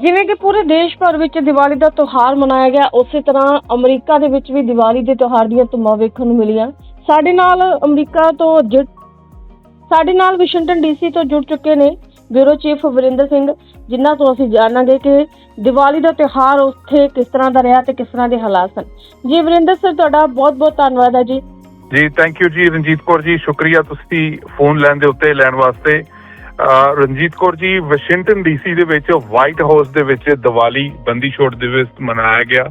ਜਿਵੇਂ ਕਿ ਪੂਰੇ ਦੇਸ਼ ਭਰ ਵਿੱਚ ਦੀਵਾਲੀ ਦਾ ਤਿਉਹਾਰ ਮਨਾਇਆ ਗਿਆ, ਉਸੇ ਤਰ੍ਹਾਂ ਅਮਰੀਕਾ ਦੇ ਵਿੱਚ ਵੀ ਦੀਵਾਲੀ ਦੇ ਤਿਉਹਾਰ ਦੀਆਂ ਧੁੰਮਾਂ ਵੇਖਣ ਨੂੰ ਮਿਲੀਆਂ। ਸਾਡੇ ਨਾਲ ਵਾਸ਼ਿੰਗਟਨ ਡੀਸੀ ਤੋਂ ਜੁੜ ਚੁੱਕੇ ਨੇ ਬਿਊਰੋ ਚੀਫ ਵਰਿੰਦਰ ਸਿੰਘ, ਜਿਨ੍ਹਾਂ ਤੋਂ ਅਸੀਂ ਜਾਣਾਂਗੇ ਕਿ ਦੀਵਾਲੀ ਦਾ ਤਿਉਹਾਰ ਉੱਥੇ ਕਿਸ ਤਰ੍ਹਾਂ ਦਾ ਰਿਹਾ ਤੇ ਕਿਸ ਤਰ੍ਹਾਂ ਦੇ ਹਾਲਾਤ ਸਨ। ਜੀ ਵਰਿੰਦਰ ਸਰ, ਤੁਹਾਡਾ ਬਹੁਤ ਬਹੁਤ ਧੰਨਵਾਦ ਹੈ ਜੀ। ਜੀ ਥੈਂਕ ਯੂ ਜੀ। ਰਣਜੀਤ ਕੌਰ ਜੀ, ਸ਼ੁਕਰੀਆ ਤੁਸੀਂ ਫੋਨ ਲੈਣ ਵਾਸਤੇ। ਰਣਜੀਤ ਕੌਰ ਜੀ, ਵਾਸ਼ਿੰਗਟਨ ਡੀਸੀ ਦੇ ਵਿੱਚ ਵਾਈਟ ਹਾਊਸ ਦੇ ਵਿੱਚ ਦੀਵਾਲੀ ਬੰਦੀ ਛੋੜ ਦਿਵਸ ਮਨਾਇਆ ਗਿਆ।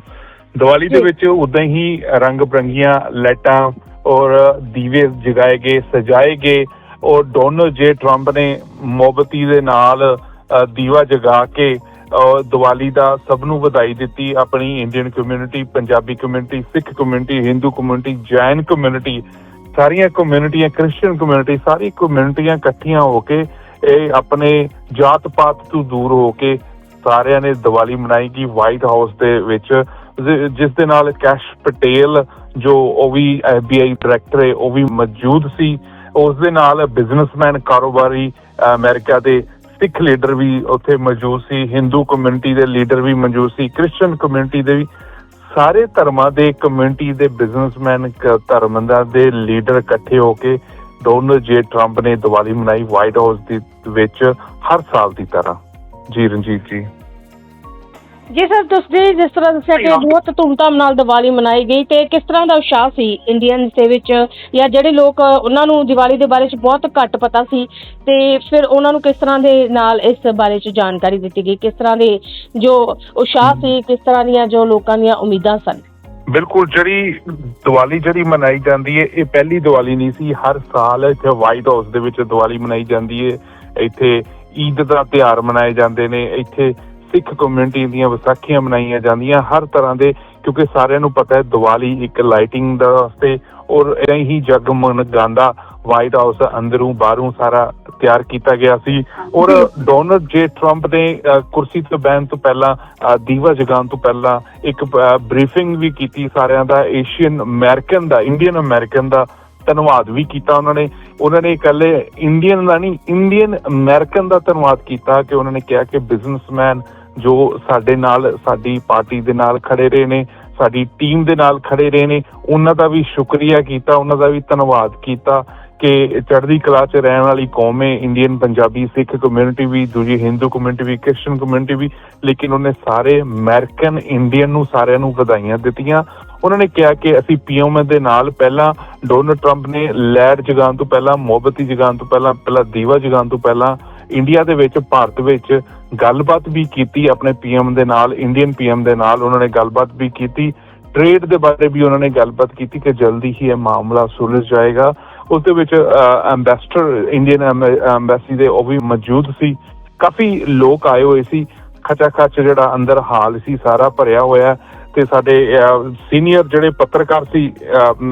ਦੀਵਾਲੀ ਦੇ ਵਿੱਚ ਉਦਾਂ ਹੀ ਰੰਗ ਬਰੰਗੀਆਂ ਲਾਈਟਾਂ ਔਰ ਦੀਵੇ ਜਗਾਏ ਗਏ, ਸਜਾਏ ਗਏ ਔਰ ਡੋਨਾਲਡ ਜੇ ਟਰੰਪ ਨੇ ਮੋਮਬੱਤੀ ਦੇ ਨਾਲ ਦੀਵਾ ਜਗਾ ਕੇ ਦੀਵਾਲੀ ਦਾ ਸਭ ਨੂੰ ਵਧਾਈ ਦਿੱਤੀ। ਆਪਣੀ Indian community, Punjabi community, Sikh community, Hindu community, Jain community, ਸਾਰੀਆਂ ਕਮਿਊਨਿਟੀਆਂ, ਕ੍ਰਿਸਚਨ ਕਮਿਊਨਿਟੀ, ਸਾਰੀ ਕਮਿਊਨਿਟੀਆਂ ਇਕੱਠੀਆਂ ਹੋ ਕੇ ਇਹ ਆਪਣੇ ਜਾਤ ਪਾਤ ਤੋਂ ਦੂਰ ਹੋ ਕੇ ਸਾਰਿਆਂ ਨੇ ਦੀਵਾਲੀ ਮਨਾਈ ਗਈ ਵਾਈਟ ਹਾਊਸ ਦੇ ਵਿੱਚ, ਜਿਸ ਦੇ ਨਾਲ ਕੈਸ਼ ਪਟੇਲ ਜੋ ਉਹ ਵੀ FBI ਡਾਇਰੈਕਟਰ ਹੈ, ਉਹ ਵੀ ਮੌਜੂਦ ਸੀ। ਉਸ ਦੇ ਨਾਲ ਬਿਜ਼ਨਸਮੈਨ, ਕਾਰੋਬਾਰੀ, ਅਮਰੀਕਾ ਦੇ ਸਿੱਖ ਲੀਡਰ ਵੀ ਉੱਥੇ ਮੌਜੂਦ ਸੀ, ਹਿੰਦੂ ਕਮਿਊਨਿਟੀ ਦੇ ਲੀਡਰ ਵੀ ਮੌਜੂਦ ਸੀ, ਕ੍ਰਿਸਚਨ ਕਮਿਊਨਿਟੀ ਦੇ ਵੀ, ਸਾਰੇ ਧਰਮਾਂ ਦੇ ਕਮਿਊਨਿਟੀ ਦੇ ਬਿਜ਼ਨਸਮੈਨ, ਧਰਮਾਂ ਦੇ ਲੀਡਰ ਇਕੱਠੇ ਹੋ ਕੇ ਡੋਨਾਲਡ ਜੇ ਟਰੰਪ ਨੇ ਦੀਵਾਲੀ ਮਨਾਈ ਵਾਈਟ ਹਾਊਸ ਦੇ ਵਿੱਚ ਹਰ ਸਾਲ ਦੀ ਤਰ੍ਹਾਂ। ਜੀ ਰਣਜੀਤ ਜੀ। ਜੀ ਸਰ, ਤੁਸੀਂ ਜਿਸ ਤਰ੍ਹਾਂ ਦੱਸਿਆ ਕਿ ਬਹੁਤ ਧੂਮਧਾਮ ਨਾਲ ਦੀਵਾਲੀ ਮਨਾਈ ਗਈ, ਤੇ ਕਿਸ ਤਰ੍ਹਾਂ ਦਾ ਉਤਸ਼ਾਹ ਸੀ ਇੰਡੀਅਨ ਦੇ ਵਿੱਚ, ਜਾਂ ਜਿਹੜੇ ਲੋਕ ਉਹਨਾਂ ਨੂੰ ਦੀਵਾਲੀ ਦੇ ਬਾਰੇ 'ਚ ਬਹੁਤ ਘੱਟ ਪਤਾ ਸੀ, ਤੇ ਫਿਰ ਉਹਨਾਂ ਨੂੰ ਕਿਸ ਤਰ੍ਹਾਂ ਦੇ ਨਾਲ ਇਸ ਬਾਰੇ 'ਚ ਜਾਣਕਾਰੀ ਦਿੱਤੀ ਗਈ, ਕਿਸ ਤਰ੍ਹਾਂ ਦੇ ਜੋ ਉਤਸ਼ਾਹ ਸੀ, ਕਿਸ ਤਰ੍ਹਾਂ ਦੀਆਂ ਜੋ ਲੋਕਾਂ ਦੀਆਂ ਉਮੀਦਾਂ ਸਨ? ਬਿਲਕੁਲ, ਜਿਹੜੀ ਮਨਾਈ ਜਾਂਦੀ ਹੈ, ਇਹ ਪਹਿਲੀ ਦੀਵਾਲੀ ਨਹੀਂ ਸੀ। ਹਰ ਸਾਲ ਇੱਥੇ ਵਾਈਟ ਹਾਊਸ ਦੇ ਵਿੱਚ ਦੀਵਾਲੀ ਮਨਾਈ ਜਾਂਦੀ ਹੈ। ਇੱਥੇ ਈਦ ਦਾ ਤਿਉਹਾਰ ਮਨਾਏ ਜਾਂਦੇ ਨੇ, ਇੱਥੇ ਸਿੱਖ ਕਮਿਊਨਿਟੀ ਦੀਆਂ ਵਿਸਾਖੀਆਂ ਮਨਾਈਆਂ ਜਾਂਦੀਆਂ, ਹਰ ਤਰ੍ਹਾਂ ਦੇ, ਕਿਉਂਕਿ ਸਾਰਿਆਂ ਨੂੰ ਪਤਾ ਹੈ ਦੀਵਾਲੀ ਇੱਕ ਲਾਈਟਿੰਗ ਦਾ ਵਾਸਤੇ ਔਰ ਐਂ ਹੀ ਜਗਮਗਾਉਂਦਾ ਵਾਈਟ ਹਾਊਸ ਅੰਦਰੋਂ ਬਾਹਰੋਂ ਸਾਰਾ ਤਿਆਰ ਕੀਤਾ ਗਿਆ ਸੀ। ਔਰ ਡੋਨਾਲਡ ਜੇ ਟਰੰਪ ਨੇ ਕੁਰਸੀ ਤੇ ਬਹਿਣ ਤੋਂ ਪਹਿਲਾਂ, ਦੀਵਾ ਜਗਾਉਣ ਤੋਂ ਪਹਿਲਾਂ ਇੱਕ ਬਰੀਫਿੰਗ ਵੀ ਕੀਤੀ ਸਾਰਿਆਂ ਦਾ, ਏਸ਼ੀਅਨ ਅਮਰੀਕਨ ਦਾ, ਇੰਡੀਅਨ ਅਮਰੀਕਨ ਦਾ ਧੰਨਵਾਦ ਵੀ ਕੀਤਾ। ਉਹਨਾਂ ਨੇ ਇਕੱਲੇ ਇੰਡੀਅਨ ਦਾ ਨਹੀਂ, ਇੰਡੀਅਨ ਅਮਰੀਕਨ ਦਾ ਧੰਨਵਾਦ ਕੀਤਾ ਕਿ ਉਹਨਾਂ ਨੇ ਕਿਹਾ ਕਿ ਬਿਜ਼ਨਸਮੈਨ ਜੋ ਸਾਡੇ ਨਾਲ, ਸਾਡੀ ਪਾਰਟੀ ਦੇ ਨਾਲ ਖੜੇ ਰਹੇ ਨੇ, ਸਾਡੀ ਟੀਮ ਦੇ ਨਾਲ ਖੜੇ ਰਹੇ ਨੇ, ਉਹਨਾਂ ਦਾ ਵੀ ਸ਼ੁਕਰੀਆ ਕੀਤਾ, ਉਹਨਾਂ ਦਾ ਵੀ ਧੰਨਵਾਦ ਕੀਤਾ ਕਿ ਚੜ੍ਹਦੀ ਕਲਾ 'ਚ ਰਹਿਣ ਵਾਲੀ ਕੌਮ ਹੈ ਇੰਡੀਅਨ, ਪੰਜਾਬੀ, ਸਿੱਖ ਕਮਿਊਨਿਟੀ ਵੀ, ਦੂਜੀ ਹਿੰਦੂ ਕਮਿਊਨਿਟੀ ਵੀ, ਕ੍ਰਿਸਚਨ ਕਮਿਊਨਿਟੀ ਵੀ, ਲੇਕਿਨ ਉਹਨੇ ਸਾਰੇ ਅਮਰੀਕਨ ਇੰਡੀਅਨ ਨੂੰ ਸਾਰਿਆਂ ਨੂੰ ਵਧਾਈਆਂ ਦਿੱਤੀਆਂ। ਉਹਨਾਂ ਨੇ ਕਿਹਾ ਕਿ ਅਸੀਂ PM ਦੇ ਨਾਲ ਪਹਿਲਾਂ ਡੋਨਾਲਡ ਟਰੰਪ ਨੇ ਲਾਈਟ ਜਗਾਉਣ ਤੋਂ ਪਹਿਲਾਂ, ਮੋਮਬੱਤੀ ਜਗਾਉਣ ਤੋਂ ਪਹਿਲਾਂ ਦੀਵਾ ਜਗਾਉਣ ਤੋਂ ਪਹਿਲਾਂ ਇੰਡੀਆ ਦੇ ਵਿੱਚ, ਭਾਰਤ ਵਿੱਚ ਗੱਲਬਾਤ ਵੀ ਕੀਤੀ ਆਪਣੇ PM ਦੇ ਨਾਲ, ਇੰਡੀਅਨ PM ਦੇ ਨਾਲ ਉਹਨਾਂ ਨੇ ਗੱਲਬਾਤ ਵੀ ਕੀਤੀ। ਟ੍ਰੇਡ ਦੇ ਬਾਰੇ ਵੀ ਉਹਨਾਂ ਨੇ ਗੱਲਬਾਤ ਕੀਤੀ ਕਿ ਜਲਦੀ ਹੀ ਇਹ ਮਾਮਲਾ ਸੁਲਝ ਜਾਏਗਾ। ਉਸ ਦੇ ਵਿੱਚ ਐਂਬੈਸਡਰ, ਇੰਡੀਅਨ ਐਂਬੈਸੀ ਦੇ, ਉਹ ਵੀ ਮੌਜੂਦ ਸੀ। ਕਾਫੀ ਲੋਕ ਆਏ ਹੋਏ ਸੀ, ਖਚਾ ਖਚ ਜਿਹੜਾ ਅੰਦਰ ਹਾਲ ਸੀ ਸਾਰਾ ਭਰਿਆ ਹੋਇਆ। ਤੇ ਸਾਡੇ ਸੀਨੀਅਰ ਜਿਹੜੇ ਪੱਤਰਕਾਰ ਸੀ,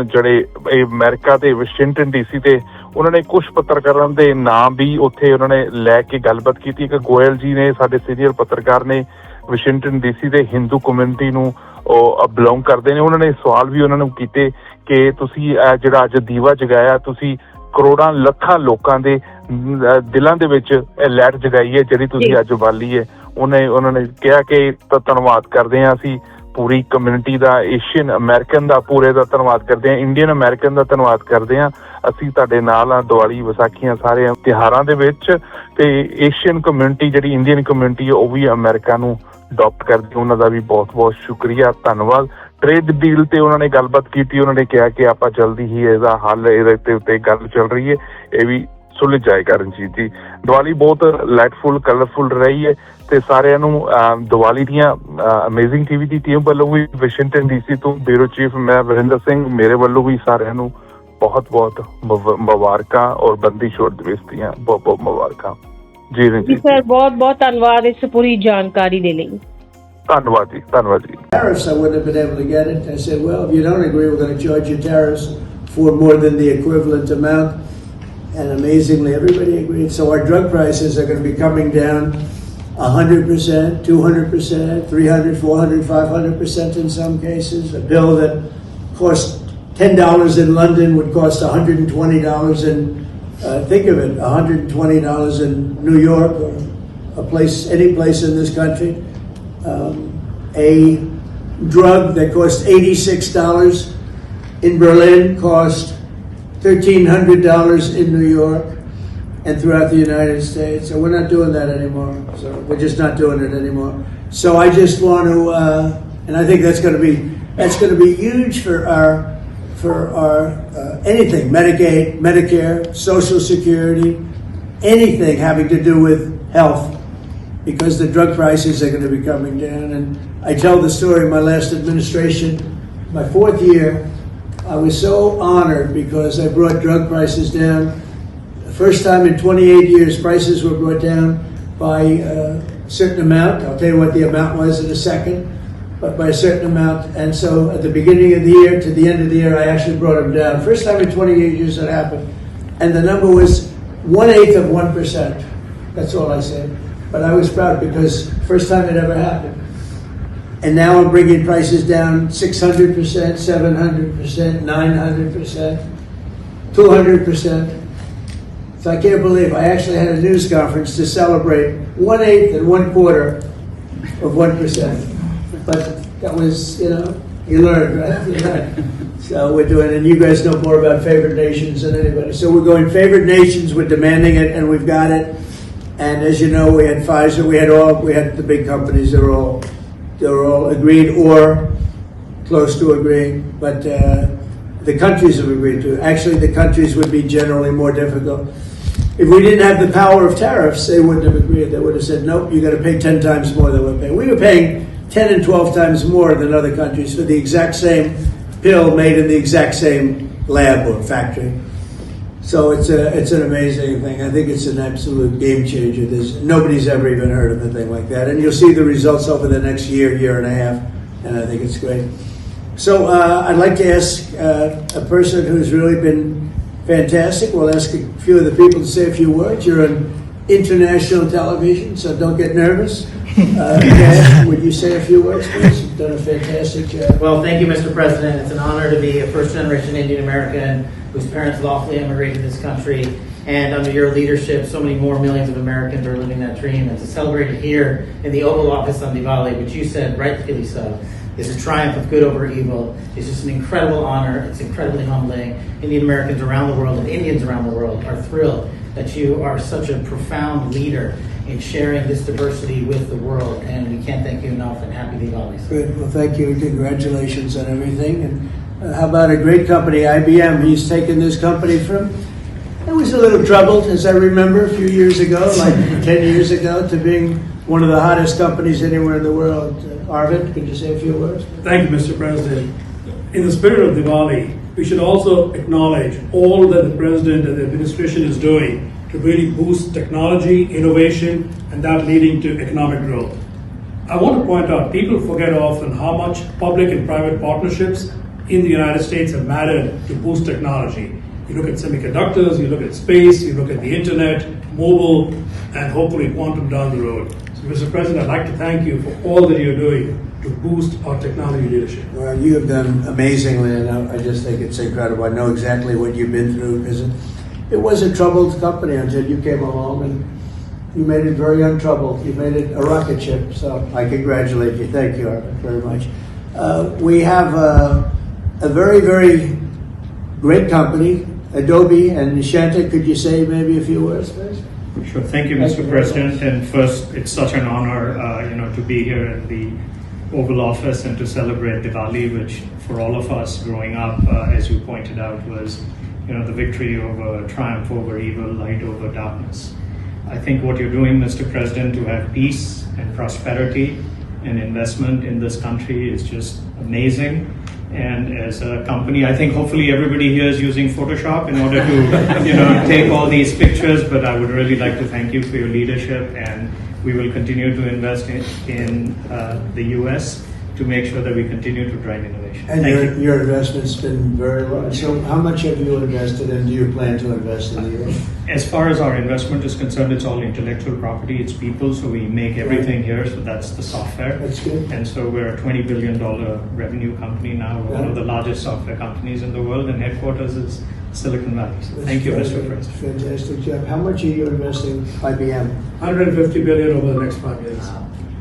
ਜਿਹੜੇ ਅਮਰੀਕਾ ਦੇ ਵਾਸ਼ਿੰਗਟਨ DC ਤੇ, ਉਹਨਾਂ ਨੇ ਕੁਝ ਪੱਤਰਕਾਰਾਂ ਦੇ ਨਾਮ ਵੀ ਉੱਥੇ ਉਹਨਾਂ ਨੇ ਲੈ ਕੇ ਗੱਲਬਾਤ ਕੀਤੀ। ਇੱਕ ਗੋਇਲ ਜੀ ਨੇ, ਸਾਡੇ ਸੀਨੀਅਰ ਪੱਤਰਕਾਰ ਨੇ, ਵਾਸ਼ਿੰਗਟਨ DC ਦੇ ਹਿੰਦੂ ਕਮਿਊਨਿਟੀ ਨੂੰ ਉਹ ਬਿਲੋਂਗ ਕਰਦੇ ਨੇ। ਉਹਨਾਂ ਨੇ ਸਵਾਲ ਵੀ ਉਹਨਾਂ ਨੂੰ ਕੀਤੇ ਕਿ ਤੁਸੀਂ ਜਿਹੜਾ ਅੱਜ ਦੀਵਾ ਜਗਾਇਆ, ਤੁਸੀਂ ਕਰੋੜਾਂ ਲੱਖਾਂ ਲੋਕਾਂ ਦੇ ਦਿਲਾਂ ਦੇ ਵਿੱਚ ਇਹ ਲਾਈਟ ਜਗਾਈ ਹੈ ਜਿਹੜੀ ਤੁਸੀਂ ਅੱਜ ਬਾਲੀ ਹੈ। ਉਹਨਾਂ ਨੇ ਕਿਹਾ ਕਿ ਧੰਨਵਾਦ ਕਰਦੇ ਹਾਂ, ਅਸੀਂ ਪੂਰੀ ਕਮਿਊਨਿਟੀ ਦਾ, ਏਸ਼ੀਅਨ ਅਮਰੀਕਨ ਦਾ ਪੂਰੇ ਦਾ ਧੰਨਵਾਦ ਕਰਦੇ ਹਾਂ, ਇੰਡੀਅਨ ਅਮਰੀਕਨ ਦਾ ਧੰਨਵਾਦ ਕਰਦੇ ਹਾਂ। ਅਸੀਂ ਤੁਹਾਡੇ ਨਾਲ ਆ ਦੀਵਾਲੀ, ਵਿਸਾਖੀਆਂ, ਸਾਰੇ ਤਿਉਹਾਰਾਂ ਦੇ ਵਿੱਚ। ਤੇ ਏਸ਼ੀਅਨ ਕਮਿਊਨਿਟੀ, ਜਿਹੜੀ ਇੰਡੀਅਨ ਕਮਿਊਨਿਟੀ ਹੈ, ਉਹ ਵੀ ਅਮਰੀਕਾ ਨੂੰ ਅਡੋਪਟ ਕਰਦੀ, ਉਹਨਾਂ ਦਾ ਵੀ ਬਹੁਤ ਬਹੁਤ ਸ਼ੁਕਰੀਆ, ਧੰਨਵਾਦ। ਟ੍ਰੇਡ ਡੀਲ ਤੇ ਉਹਨਾਂ ਨੇ ਗੱਲਬਾਤ ਕੀਤੀ। ਉਹਨਾਂ ਨੇ ਕਿਹਾ ਕਿ ਆਪਾਂ ਜਲਦੀ ਹੀ ਇਹਦਾ ਹੱਲ, ਇਹਦੇ ਉੱਤੇ ਗੱਲ ਚੱਲ ਰਹੀ ਹੈ, ਇਹ ਵੀ ਸੁਲਝ ਜਾਏਗਾ। ਰਣਜੀਤ ਜੀ, ਦੀਵਾਲੀ ਬਹੁਤ ਲਾਈਟਫੁਲ, ਕਲਰਫੁਲ ਰਹੀ ਹੈ ਤੇ ਸਾਰਿਆਂ ਨੂੰ ਦੀਵਾਲੀ ਦੀਆਂ ਅਮੇਜ਼ਿੰਗ TV ਦੀ ਟੀਮ ਵੱਲੋਂ ਵੀ, ਵਾਸ਼ਿੰਗਟਨ DC ਤੋਂ ਬਿਊਰੋ ਚੀਫ ਮੈਂ ਵਰਿੰਦਰ ਸਿੰਘ, ਮੇਰੇ ਵੱਲੋਂ ਵੀ ਸਾਰਿਆਂ ਨੂੰ ਬਹੁਤ ਬਹੁਤ ਮੁਬਾਰਕਾਂ ਔਰ ਬੰਦੀ ਛੋੜ ਦਿਵਸ ਦੀਆਂ ਬਹੁਤ ਬਹੁਤ ਮੁਬਾਰਕਾਂ। ਜੀ ਰਣਜੀਤ ਸਰ, ਬਹੁਤ ਬਹੁਤ ਧੰਨਵਾਦ ਇਸ ਪੂਰੀ ਜਾਣਕਾਰੀ ਦੇ ਲਈ। ਧੰਨਵਾਦ ਜੀ, ਧੰਨਵਾਦ ਜੀ। Tariffs, I wouldn't have been able to get it. I said, well, if you don't agree, we're going to charge you tariffs for more than the equivalent amount. And amazingly, everybody agreed. So our drug prices are going to be coming down 100%, 200%, 300, 400, 500% in some cases. A bill that cost $10 in London would cost $120 in, think of it, $120 in New York or any place in this country. A drug that cost $86 in Berlin cost $1,300 in New York and throughout the United States. So we're not doing that anymore. So we're just not doing it anymore. So I just want to, and I think that's going to be huge for our anything, Medicaid, Medicare, Social Security, anything having to do with health, because the drug prices are going to be coming down. And I tell the story of my last administration, my 4th year, I was so honored because I brought drug prices down. The first time in 28 years, prices were brought down by a certain amount. I'll tell you what the amount was in a second, but by a certain amount. And so at the beginning of the year to the end of the year, I actually brought them down. First time in 28 years that happened. And the number was 1/8 of 1%. That's all I said. But I was proud because first time it ever happened. And now I'm bringing prices down 600%, 700%, 900%, 200%. So I can't believe I actually had a news conference to celebrate 1/8 and 1/4 of 1%. But that was, you learn, right? You learn. So we're doing, and you guys know more about favored nations than anybody. So we're going favored nations, we're demanding it, and we've got it. And as you know, we had Pfizer, we had the big companies, they were all agreed or close to agreeing, but the countries have agreed to it. Actually, the countries would be generally more difficult. If we didn't have the power of tariffs, they wouldn't have agreed. They would have said, nope, you got to pay 10 times more than we're paying. We were paying 10 and 12 times more than other countries for the exact same pill made in the exact same lab or factory. So it's an amazing thing. I think it's an absolute game changer. Nobody's ever even heard of a thing like that. And you'll see the results over the next year, year and a half, and I think it's great. So I'd like to ask a person who's really been fantastic. We'll ask a few of the people to say a few words. You're on international television, so don't get nervous. Dan, would you say a few words, please? You've done a fantastic job. Well, thank you, Mr. President. It's an honor to be a first-generation Indian American whose parents lawfully immigrated to this country. And under your leadership, so many more millions of Americans are living that dream. And to celebrate it here in the Oval Office on Diwali, which you said, rightfully so, is a triumph of good over evil. It's just an incredible honor. It's incredibly humbling. Indian Americans around the world and Indians around the world are thrilled that you are such a profound leader in sharing this diversity with the world, and we can't thank you enough, and happy Diwali. Good. Well, thank you. Congratulations on everything. And how about a great company, IBM? He's taken this company from, it was a little troubled, as I remember, a few years ago, like 10 years ago, to being one of the hottest companies anywhere in the world. Arvind, could you say a few words? Thank you, Mr. President. In the spirit of Diwali, we should also acknowledge all that the President and the administration is doing to really boost technology, innovation, and that leading to economic growth. I want to point out, people forget often how much public and private partnerships in the United States have mattered to boost technology. You look at semiconductors, you look at space, you look at the internet, mobile, and hopefully quantum down the road. So, Mr. President, I'd like to thank you for all that you're doing to boost our technology leadership. Well, you have done amazingly, and I just think it's incredible. I know exactly what you've been through, because it was a troubled company until you came along, and you made it very untroubled. You made it a rocket ship, so I congratulate you. Thank you, Arvind, very much. We have a very, very great company, Adobe, and Nishanta, could you say maybe a few words, please? Sure. Thank you, Mr. President. And first, it's such an honor, to be here in the Oval Office and to celebrate Diwali, which for all of us growing up, as you pointed out, was, the victory over triumph over evil, light over darkness. I think what you're doing, Mr. President, to have peace and prosperity and investment in this country is just amazing. And as a company, I think hopefully everybody here is using Photoshop in order to, take all these pictures. But I would really like to thank you for your leadership, and we will continue to invest in the U.S. to make sure that we continue to drive innovation. And your investment's been very large. So how much have you invested, and do you plan to invest in the U.S.? As far as our investment is concerned, it's all intellectual property, it's people, so we make everything here, so that's the software. That's good. And so we're a $20 billion revenue company now. We're one of the largest software companies in the world, and headquarters is Silicon Valley. So thank you, Mr. President. Fantastic job. How much are you investing, IBM? $150 billion over the next 5 years.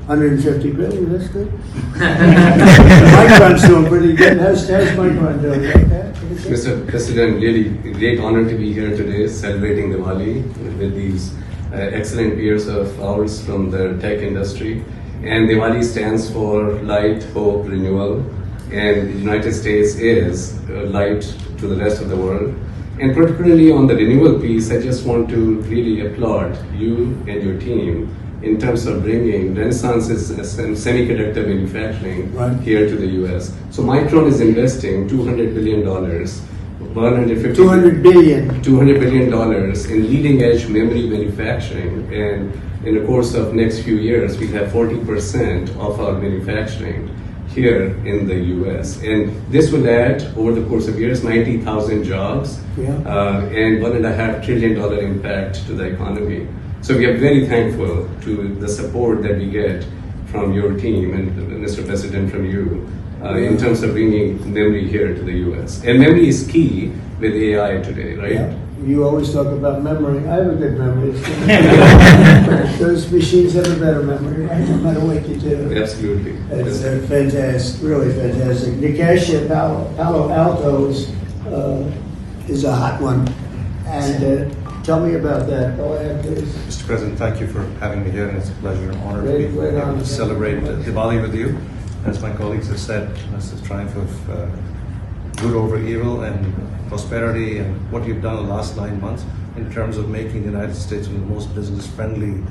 150 billion, that's good. Micron's doing pretty good. How's Micron doing? Okay? Mr. President, really great honor to be here today celebrating Diwali with these excellent peers of ours from the tech industry. And Diwali stands for light, hope, renewal. And the United States is light to the rest of the world. And particularly on the renewal piece, I just want to really applaud you and your team in terms of bringing renaissances in semiconductor manufacturing here to the US. So Micron is investing $200 billion, $200 billion in leading edge memory manufacturing. And in the course of next few years, we have 40% of our manufacturing here in the US. And this will add, over the course of years, 90,000 jobs and $1.5 trillion impact to the economy. So we are very thankful to the support that we get from your team and Mr. President from you in terms of bringing memory here to the US. And memory is key with AI today, right? Yeah. You always talk about memory. I have a good memory. Those machines have a better memory, right? No matter what you do. Absolutely. It's fantastic, really fantastic. Nikesh at Palo Alto is a hot one. And tell me about that. Go ahead, please. Mr. President, thank you for having me here, and it's a pleasure and honor to be Great able honor. to celebrate Diwali with you. As my colleagues have said, this is a triumph of good over evil and prosperity, and what you've done in the last 9 months in terms of making the United States one of the most business-friendly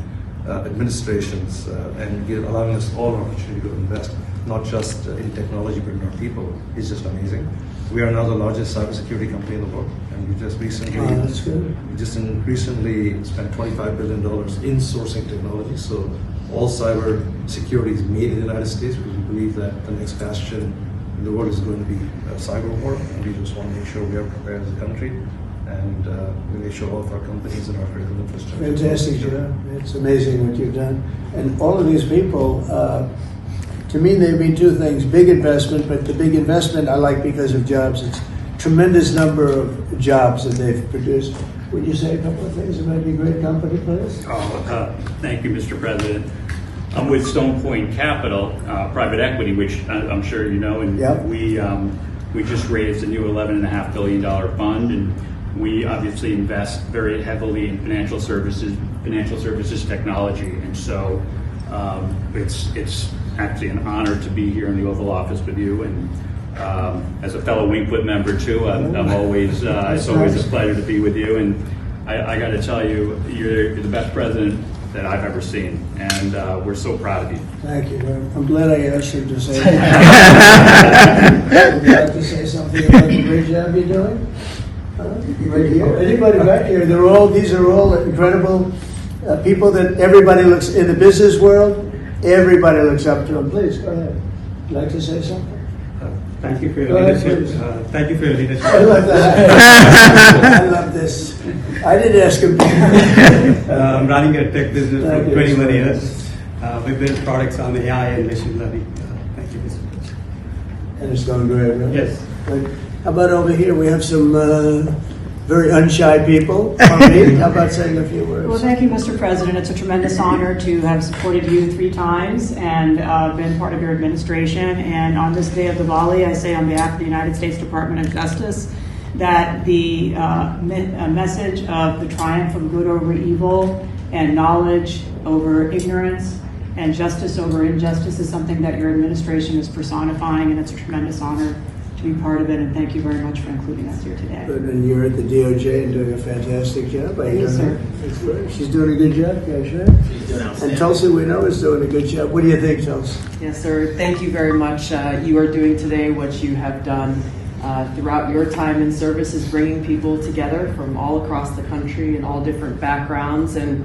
administrations and allowing us all an opportunity to invest, not just in technology but in our people, is just amazing. We are now the largest cybersecurity company in the world, and we just recently recently spent $25 billion in sourcing technology. So all cyber security is made in the United States, because we believe that the next bastion in the world is going to be cyber war, and we just want to make sure we are prepared as a country, and we make sure all of our companies and our critical infrastructure. Fantastic job. It's amazing what you've done. And all of these people, to me, they mean two things: big investment, but the big investment I like because of jobs. It's tremendous number of jobs that they've produced. Would you say a couple of things about your great company, please? Thank you, Mr. President. I'm with Stone Point Capital, private equity, which I'm sure you know, and we just raised a new $11.5 billion fund, and we obviously invest very heavily in financial services technology, and so it's actually an honor to be here in the Oval Office with you, and as a fellow Winkwood member too, I'm always it's always a pleasure to be with you, and I got to tell you, you're the best president that I've ever seen, and we're so proud of you. Thank you. I'm glad I asked you to say that. Would you like to say something about the great job you're doing? Right here. Anybody back here? These are all incredible people that everybody looks in the business world. Everybody looks up to them. Please go ahead. Would you like to say something? Thank you for your leadership. Thank you for your leadership. I love that. I love this. I didn't ask him. I'm running a tech business for 21 years. We build products on AI and machine learning. Thank you, Mr. President. And it's going great, right? Yes. Good. How about over here? We have some very unshy people. How about saying a few words? Well, thank you, Mr. President. It's a tremendous honor to have supported you 3 times and been part of your administration. And on this day of Diwali, I say on behalf of the United States Department of Justice that the message of the triumph of good over evil and knowledge over ignorance and justice over injustice is something that your administration is personifying, and it's a tremendous honor to be part of it, and thank you very much for including us here today. Good, and you're at the DOJ and doing a fantastic job. Yes, sir. That's great. She's doing a good job, Cash, right? She's doing outstanding. And Tulsi, we know, is doing a good job. What do you think, Tulsi? Yes, sir. Thank you very much. You are doing today what you have done throughout your time in service, is bringing people together from all across the country and all different backgrounds. And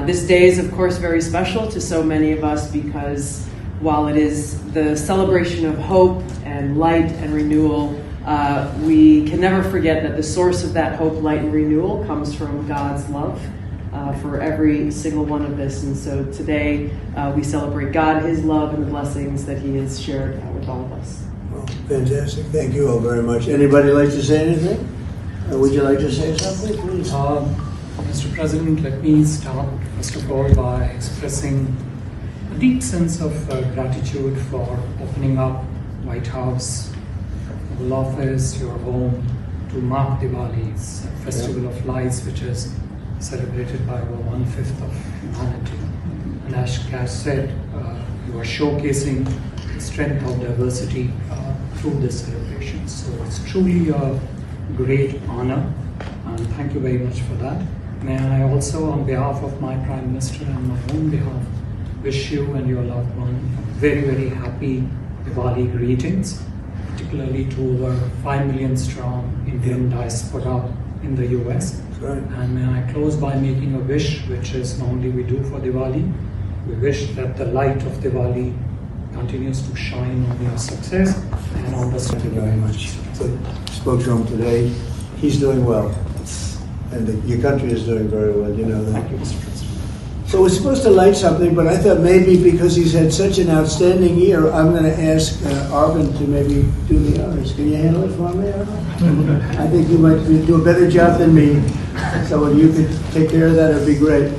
this day is, of course, very special to so many of us, because while it is the celebration of hope and light and renewal, we can never forget that the source of that hope, light, and renewal comes from God's love for every single one of us. And so today we celebrate God, His love, and the blessings that He has shared with all of us. Well, fantastic. Thank you all very much. Anybody like to say anything? Would you like to say something, please? Mr. President, let me start, first of all, by expressing deep sense of gratitude for opening up White House, Oval Office, your home, to mark Diwali. It's a festival of lights which is celebrated by over 1/5 of humanity. And as Cash said, you are showcasing the strength of diversity through this celebration. So it's truly a great honor, and thank you very much for that. May I also, on behalf of my Prime Minister and my own behalf, wish you and your loved one a very, very happy Diwali greetings, particularly to over 5 million strong Indian diaspora in the US. Right. And may I close by making a wish, which is normally we do for Diwali. We wish that the light of Diwali continues to shine on your success and on the Thank you very much. So, spoke to him today. He's doing well. And your country is doing very well, you know that. Thank you, Mr. President. So we're supposed to light something, but I thought maybe because he's had such an outstanding year, I'm going to ask Arvind to maybe do the honors. Can you handle it for me, Arvind? I think you might do a better job than me. So if you could take care of that, it'd be great.